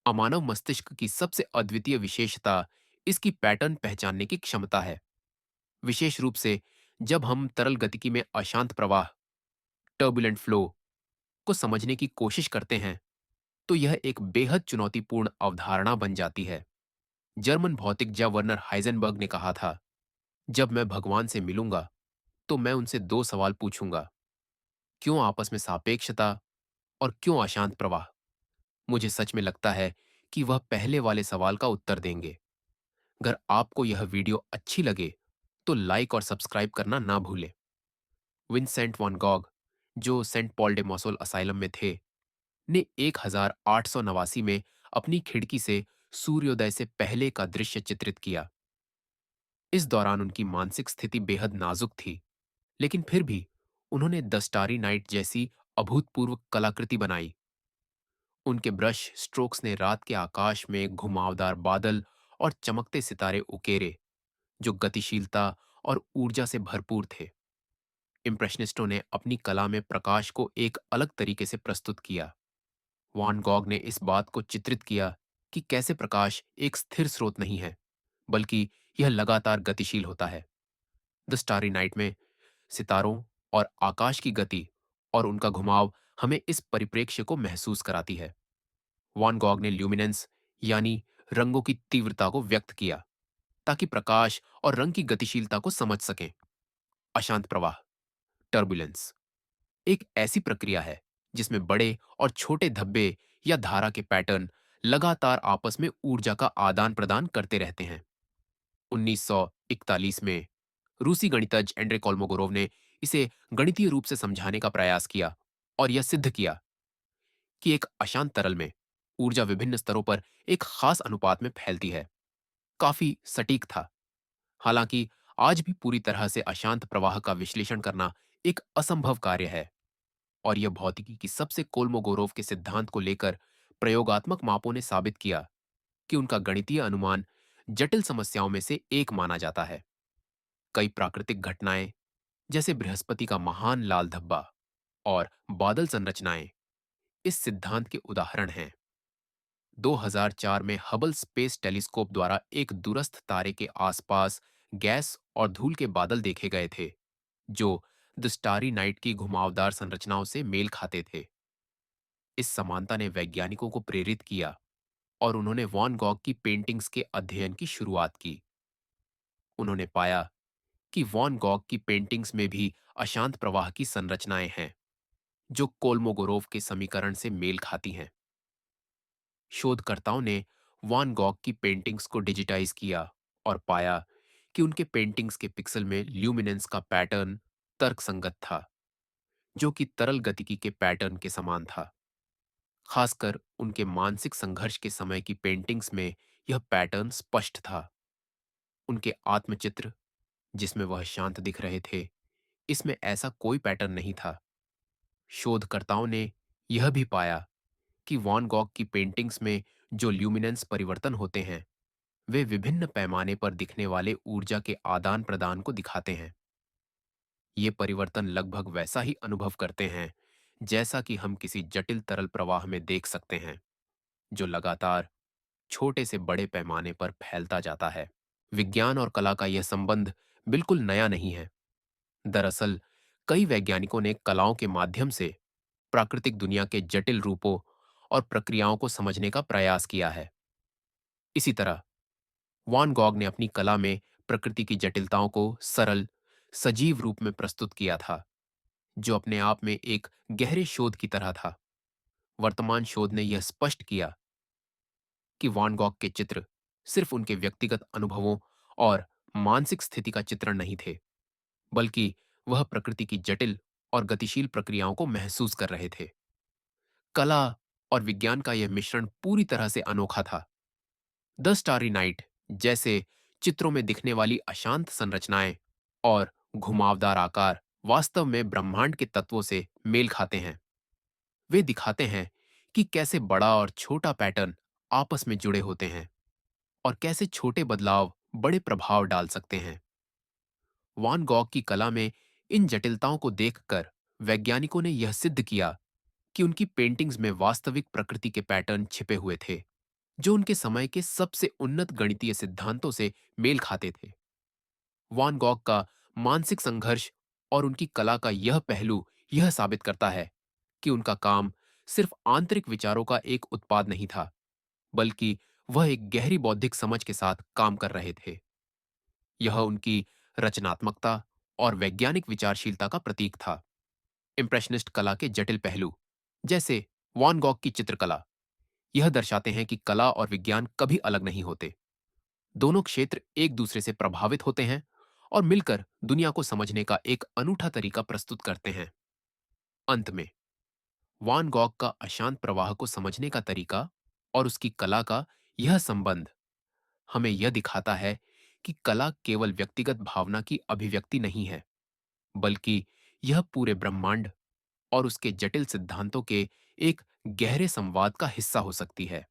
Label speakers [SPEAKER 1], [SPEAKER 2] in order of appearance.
[SPEAKER 1] अमानव मस्तिष्क की सबसे अद्वितीय विशेषता इसकी पैटर्न पहचानने की क्षमता है। विशेष रूप से जब हम तरल गतिकी में अशांत प्रवाह टर्बुलेंट फ्लो को समझने की कोशिश करते हैं, तो यह एक बेहद चुनौतीपूर्ण अवधारणा बन जाती है। जर्मन भौतिकज्ञ वर्नर हाइजेनबर्ग ने कहा था, जब मैं भगवान से मिलूंगा तो मैं उनसे दो सवाल पूछूंगा, क्यों आपस में सापेक्षता और क्यों अशांत प्रवाह। मुझे सच में लगता है कि वह पहले वाले सवाल का उत्तर देंगे। अगर आपको यह वीडियो अच्छी लगे तो लाइक और सब्सक्राइब करना ना भूलें। विंसेंट वैन गॉग, जो सेंट पॉल डे मौसोल असाइलम में थे, ने 1889 में अपनी खिड़की से सूर्योदय से पहले का दृश्य चित्रित किया। इस दौरान उनकी मानसिक स्थिति बेहद नाजुक थी, लेकिन फिर भी उन्होंने द स्टारी नाइट जैसी अभूतपूर्व कलाकृति बनाई। उनके ब्रश स्ट्रोक्स ने रात के आकाश में घुमावदार बादल और चमकते सितारे उकेरे, जो गतिशीलता और ऊर्जा से भरपूर थे। इम्प्रेशनिस्टों ने अपनी कला में प्रकाश को एक अलग तरीके से प्रस्तुत किया। वान गॉग ने इस बात को चित्रित किया कि कैसे प्रकाश एक स्थिर स्रोत नहीं है, बल्कि यह लगातार गतिशील होता है। द स्टारी नाइट में सितारों और आकाश की गति और उनका घुमाव हमें इस परिप्रेक्ष्य को महसूस कराती है। वान गॉग ने ल्यूमिनेंस यानी रंगों की तीव्रता को व्यक्त किया ताकि प्रकाश और रंग की गतिशीलता को समझ सकें। अशांत प्रवाह टर्बुलेंस एक ऐसी प्रक्रिया है जिसमें बड़े और छोटे धब्बे या धारा के पैटर्न लगातार आपस में ऊर्जा का आदान प्रदान करते रहते हैं। 1941 में रूसी गणितज्ञ एंड्रे कोल्मोगोरोव ने इसे गणितीय रूप से समझाने का प्रयास किया और यह सिद्ध किया कि एक अशांत तरल में ऊर्जा विभिन्न स्तरों पर एक खास अनुपात में फैलती है। काफी सटीक था। हालांकि आज भी पूरी तरह से अशांत प्रवाह का विश्लेषण करना एक असंभव कार्य है, और यह भौतिकी की सबसे कोल्मोगोरोव के सिद्धांत को लेकर प्रयोगात्मक मापों ने साबित किया कि उनका गणितीय अनुमान जटिल समस्याओं में से एक माना जाता है। कई प्राकृतिक घटनाएं, जैसे बृहस्पति का महान लाल धब्बा और बादल संरचनाएं, इस सिद्धांत के उदाहरण हैं। 2004 में हबल स्पेस टेलीस्कोप द्वारा एक दूरस्थ तारे के आसपास गैस और धूल के बादल देखे गए थे, जो द स्टारी नाइट की घुमावदार संरचनाओं से मेल खाते थे। इस समानता ने वैज्ञानिकों को प्रेरित किया और उन्होंने वॉन गॉग की पेंटिंग्स के अध्ययन की शुरुआत की। उन्होंने पाया कि वॉन गॉग की पेंटिंग्स में भी अशांत प्रवाह की संरचनाएं हैं, जो कोल्मोगोरोव के समीकरण से मेल खाती हैं। शोधकर्ताओं ने वॉन गॉग की पेंटिंग्स को डिजिटाइज किया और पाया कि उनके पेंटिंग्स के पिक्सल में ल्यूमिनेंस का पैटर्न तर्कसंगत था, जो कि तरल गतिकी के पैटर्न के समान था। खासकर उनके मानसिक संघर्ष के समय की पेंटिंग्स में यह पैटर्न स्पष्ट था। उनके आत्मचित्र, जिसमें वह शांत दिख रहे थे, इसमें ऐसा कोई पैटर्न नहीं था। शोधकर्ताओं ने यह भी पाया कि वॉन गॉग की पेंटिंग्स में जो ल्यूमिनेंस परिवर्तन होते हैं, वे विभिन्न पैमाने पर दिखने वाले ऊर्जा के आदान प्रदान को दिखाते हैं। ये परिवर्तन लगभग वैसा ही अनुभव करते हैं जैसा कि हम किसी जटिल तरल प्रवाह में देख सकते हैं, जो लगातार छोटे से बड़े पैमाने पर फैलता जाता है। विज्ञान और कला का यह संबंध बिल्कुल नया नहीं है। दरअसल कई वैज्ञानिकों ने कलाओं के माध्यम से प्राकृतिक दुनिया के जटिल रूपों और प्रक्रियाओं को समझने का प्रयास किया है। इसी तरह वॉन गॉग ने अपनी कला में प्रकृति की जटिलताओं को सरल, सजीव रूप में प्रस्तुत किया था, जो अपने आप में एक गहरे शोध की तरह था। वर्तमान शोध ने यह स्पष्ट किया कि वॉन गॉग के चित्र सिर्फ उनके व्यक्तिगत अनुभवों और मानसिक स्थिति का चित्रण नहीं थे, बल्कि वह प्रकृति की जटिल और गतिशील प्रक्रियाओं को महसूस कर रहे थे। कला और विज्ञान का यह मिश्रण पूरी तरह से अनोखा था। द स्टारी नाइट जैसे चित्रों में दिखने वाली अशांत संरचनाएं और घुमावदार आकार वास्तव में ब्रह्मांड के तत्वों से मेल खाते हैं। वे दिखाते हैं कि कैसे बड़ा और छोटा पैटर्न आपस में जुड़े होते हैं और कैसे छोटे बदलाव बड़े प्रभाव डाल सकते हैं। वान गॉग की कला में इन जटिलताओं को देखकर वैज्ञानिकों ने यह सिद्ध किया कि उनकी पेंटिंग्स में वास्तविक प्रकृति के पैटर्न छिपे हुए थे। जो उनके समय के सबसे उन्नत गणितीय सिद्धांतों से मेल खाते थे। वान गॉग का मानसिक संघर्ष और उनकी कला का यह पहलू यह साबित करता है कि उनका काम सिर्फ आंतरिक विचारों का एक उत्पाद नहीं था, बल्कि वह एक गहरी बौद्धिक समझ के साथ काम कर रहे थे। यह उनकी रचनात्मकता और वैज्ञानिक विचारशीलता का प्रतीक था। इम्प्रेशनिस्ट कला के जटिल पहलू, जैसे वॉन गॉग की चित्रकला, यह दर्शाते हैं कि कला और विज्ञान कभी अलग नहीं होते। दोनों क्षेत्र एक दूसरे से प्रभावित होते हैं और मिलकर दुनिया को समझने का एक अनूठा तरीका प्रस्तुत करते हैं। अंत में, वान गॉग का अशांत प्रवाह को समझने का तरीका और उसकी कला का यह संबंध हमें यह दिखाता है कि कला केवल व्यक्तिगत भावना की अभिव्यक्ति नहीं है, बल्कि यह पूरे ब्रह्मांड और उसके जटिल सिद्धांतों के एक गहरे संवाद का हिस्सा हो सकती है।